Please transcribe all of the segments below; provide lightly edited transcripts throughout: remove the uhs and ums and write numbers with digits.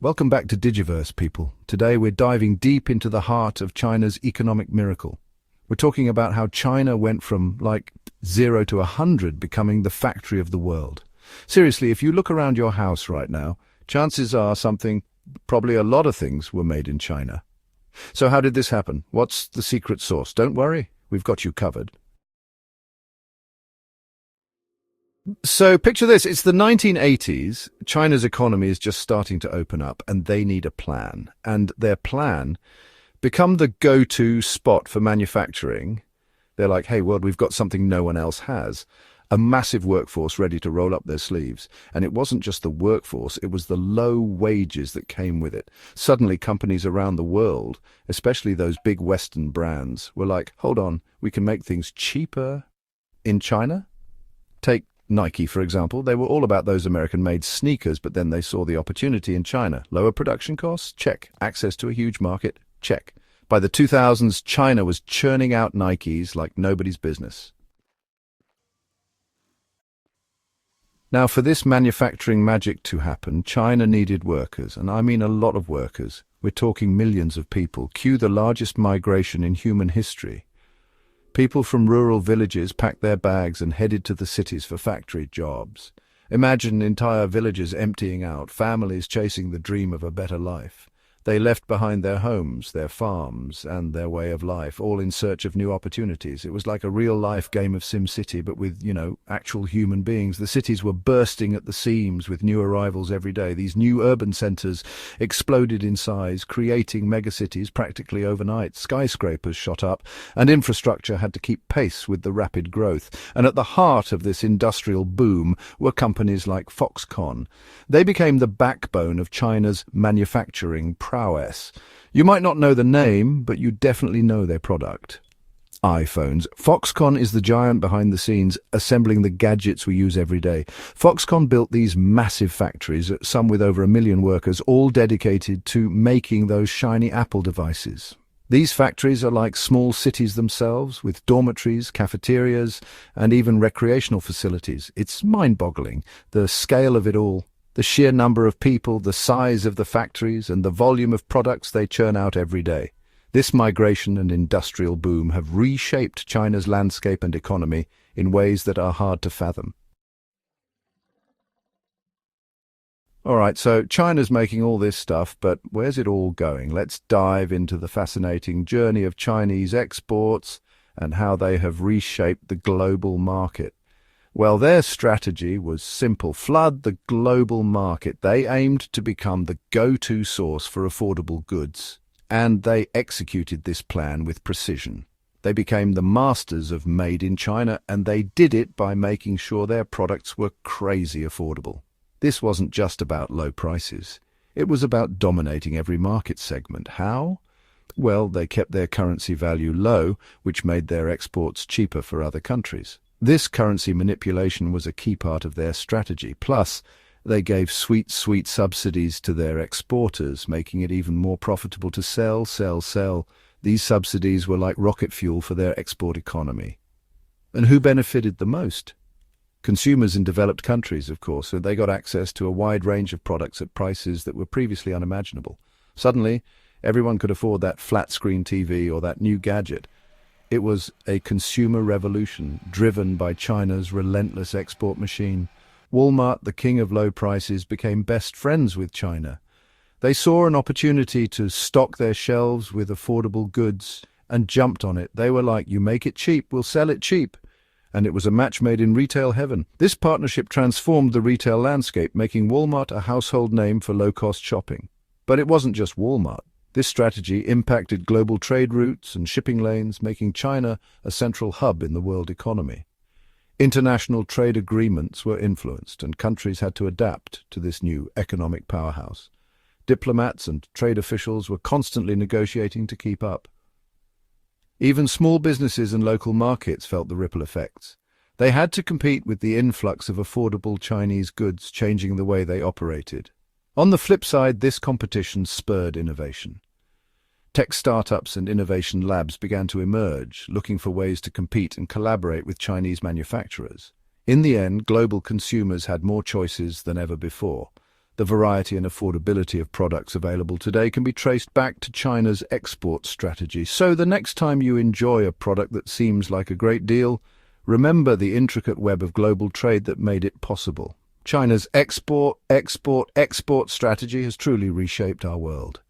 Welcome back to Digiverse, people. Today we're diving deep into the heart of China's economic miracle. We're talking about how China went from, 0 to 100, becoming the factory of the world. Seriously, if you look around your house right now, chances are probably a lot of things were made in China. So how did this happen? What's the secret sauce? Don't worry, we've got you covered. So picture this, it's the 1980s, China's economy is just starting to open up and they need a plan. And their plan, become the go-to spot for manufacturing. They're like, hey world, we've got something no one else has. A massive workforce ready to roll up their sleeves. And it wasn't just the workforce, it was the low wages that came with it. Suddenly companies around the world, especially those big Western brands, were like, hold on, we can make things cheaper in China? Take Nike, for example. They were all about those American-made sneakers, but then they saw the opportunity in China. Lower production costs? Check. Access to a huge market? Check. By the 2000s, China was churning out Nikes like nobody's business. Now, for this manufacturing magic to happen, China needed workers, and I mean a lot of workers. We're talking millions of people. Cue the largest migration in human history. People from rural villages packed their bags and headed to the cities for factory jobs. Imagine entire villages emptying out, families chasing the dream of a better life. They left behind their homes, their farms, and their way of life, all in search of new opportunities. It was like a real-life game of SimCity, but with, actual human beings. The cities were bursting at the seams with new arrivals every day. These new urban centers exploded in size, creating megacities practically overnight. Skyscrapers shot up, and infrastructure had to keep pace with the rapid growth. And at the heart of this industrial boom were companies like Foxconn. They became the backbone of China's manufacturing prowess. You might not know the name, but you definitely know their product. iPhones. Foxconn is the giant behind the scenes, assembling the gadgets we use every day. Foxconn built these massive factories, some with over 1 million workers, all dedicated to making those shiny Apple devices. These factories are like small cities themselves, with dormitories, cafeterias, and even recreational facilities. It's mind-boggling, the scale of it all. The sheer number of people, the size of the factories, and the volume of products they churn out every day. This migration and industrial boom have reshaped China's landscape and economy in ways that are hard to fathom. All right, so China's making all this stuff, but where's it all going? Let's dive into the fascinating journey of Chinese exports and how they have reshaped the global market. Well, their strategy was simple. Flood the global market. They aimed to become the go-to source for affordable goods, and they executed this plan with precision. They became the masters of Made in China, and they did it by making sure their products were crazy affordable. This wasn't just about low prices. It was about dominating every market segment. How? Well, they kept their currency value low, which made their exports cheaper for other countries. This currency manipulation was a key part of their strategy. Plus, they gave sweet subsidies to their exporters, making it even more profitable to sell. These subsidies were like rocket fuel for their export economy. And who benefited the most? Consumers in developed countries, of course, so they got access to a wide range of products at prices that were previously unimaginable. Suddenly, everyone could afford that flat-screen TV or that new gadget. It was a consumer revolution driven by China's relentless export machine. Walmart, the king of low prices, became best friends with China. They saw an opportunity to stock their shelves with affordable goods and jumped on it. They were like, you make it cheap, we'll sell it cheap. And it was a match made in retail heaven. This partnership transformed the retail landscape, making Walmart a household name for low-cost shopping. But it wasn't just Walmart. This strategy impacted global trade routes and shipping lanes, making China a central hub in the world economy. International trade agreements were influenced, and countries had to adapt to this new economic powerhouse. Diplomats and trade officials were constantly negotiating to keep up. Even small businesses and local markets felt the ripple effects. They had to compete with the influx of affordable Chinese goods, changing the way they operated. On the flip side, this competition spurred innovation. Tech startups and innovation labs began to emerge, looking for ways to compete and collaborate with Chinese manufacturers. In the end, global consumers had more choices than ever before. The variety and affordability of products available today can be traced back to China's export strategy. So the next time you enjoy a product that seems like a great deal, remember the intricate web of global trade that made it possible. China's export strategy has truly reshaped our world.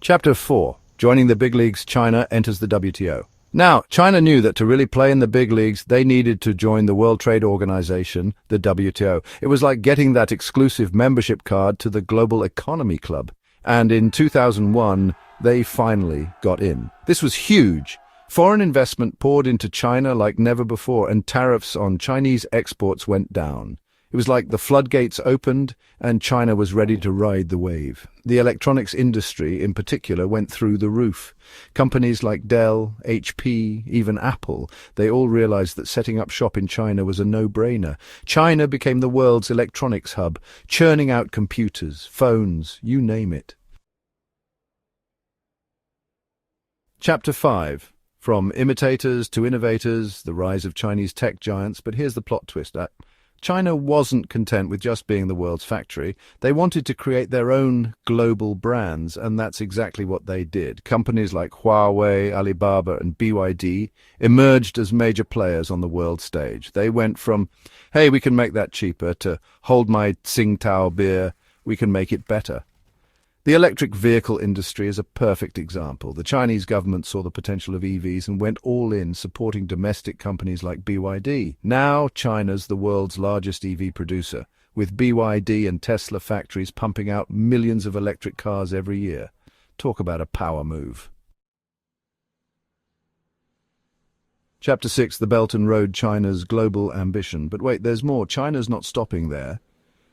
Chapter 4. Joining the big leagues, China enters the WTO. Now, China knew that to really play in the big leagues, they needed to join the World Trade Organization, the WTO. It was like getting that exclusive membership card to the Global Economy Club. And in 2001, they finally got in. This was huge. Foreign investment poured into China like never before, and tariffs on Chinese exports went down. It was like the floodgates opened and China was ready to ride the wave. The electronics industry, in particular, went through the roof. Companies like Dell, HP, even Apple, they all realized that setting up shop in China was a no-brainer. China became the world's electronics hub, churning out computers, phones, you name it. Chapter 5. From imitators to innovators, the rise of Chinese tech giants. But here's the plot twist. China wasn't content with just being the world's factory. They wanted to create their own global brands, and that's exactly what they did. Companies like Huawei, Alibaba, and BYD emerged as major players on the world stage. They went from, hey, we can make that cheaper, to hold my Tsingtao beer, we can make it better. The electric vehicle industry is a perfect example. The Chinese government saw the potential of EVs and went all in, supporting domestic companies like BYD. Now China's the world's largest EV producer, with BYD and Tesla factories pumping out millions of electric cars every year. Talk about a power move. Chapter 6. The Belt and Road, China's global ambition. But wait, there's more. China's not stopping there.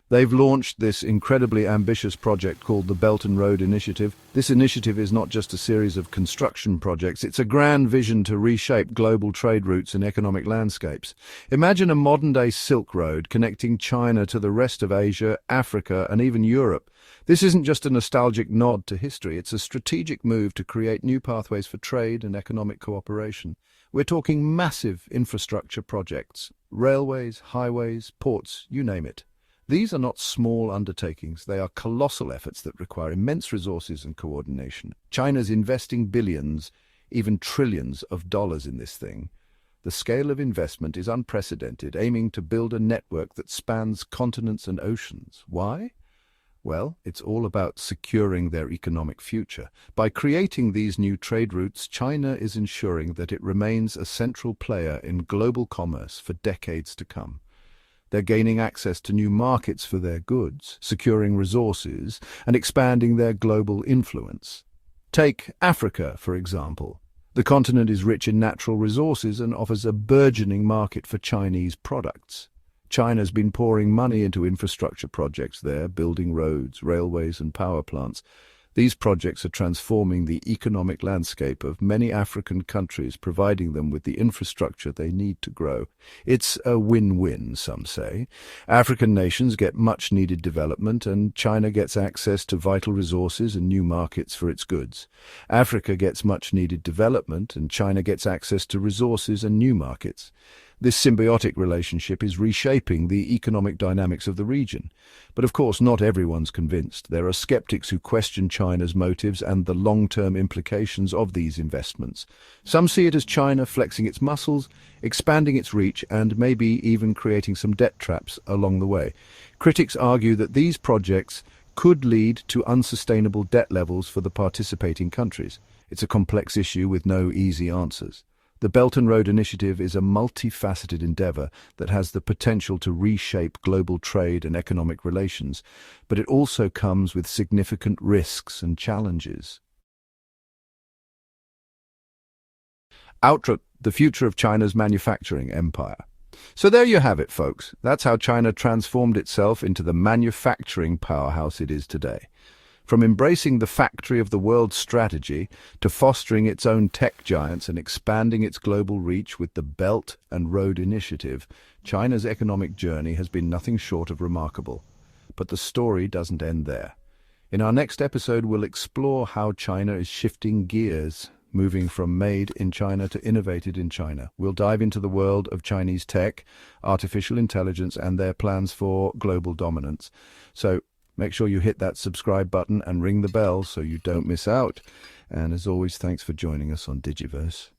They've launched this incredibly ambitious project called the Belt and Road Initiative. This initiative is not just a series of construction projects, it's a grand vision to reshape global trade routes and economic landscapes. Imagine a modern-day Silk Road connecting China to the rest of Asia, Africa, and even Europe. This isn't just a nostalgic nod to history, it's a strategic move to create new pathways for trade and economic cooperation. We're talking massive infrastructure projects, railways, highways, ports, you name it. These are not small undertakings, they are colossal efforts that require immense resources and coordination. China's investing billions, even trillions of dollars in this thing. The scale of investment is unprecedented, aiming to build a network that spans continents and oceans. Why? Well, it's all about securing their economic future. By creating these new trade routes, China is ensuring that it remains a central player in global commerce for decades to come. They're gaining access to new markets for their goods, securing resources, and expanding their global influence. Take Africa, for example. The continent is rich in natural resources and offers a burgeoning market for Chinese products. China's been pouring money into infrastructure projects there, building roads, railways, and power plants. These projects are transforming the economic landscape of many African countries, providing them with the infrastructure they need to grow. It's a win-win, some say. African nations get much-needed development, and China gets access to vital resources and new markets for its goods. Africa gets much-needed development, and China gets access to resources and new markets. This symbiotic relationship is reshaping the economic dynamics of the region. But of course, not everyone's convinced. There are skeptics who question China's motives and the long-term implications of these investments. Some see it as China flexing its muscles, expanding its reach, and maybe even creating some debt traps along the way. Critics argue that these projects could lead to unsustainable debt levels for the participating countries. It's a complex issue with no easy answers. The Belt and Road Initiative is a multifaceted endeavor that has the potential to reshape global trade and economic relations, but it also comes with significant risks and challenges. Outlook, the future of China's manufacturing empire. So there you have it, folks. That's how China transformed itself into the manufacturing powerhouse it is today. From embracing the factory of the world strategy to fostering its own tech giants and expanding its global reach with the Belt and Road Initiative, China's economic journey has been nothing short of remarkable. But the story doesn't end there. In our next episode, we'll explore how China is shifting gears moving from made in China to innovated in China. We'll dive into the world of Chinese tech, artificial intelligence, and their plans for global dominance. So make sure you hit that subscribe button and ring the bell so you don't miss out. And as always, thanks for joining us on Digiverse.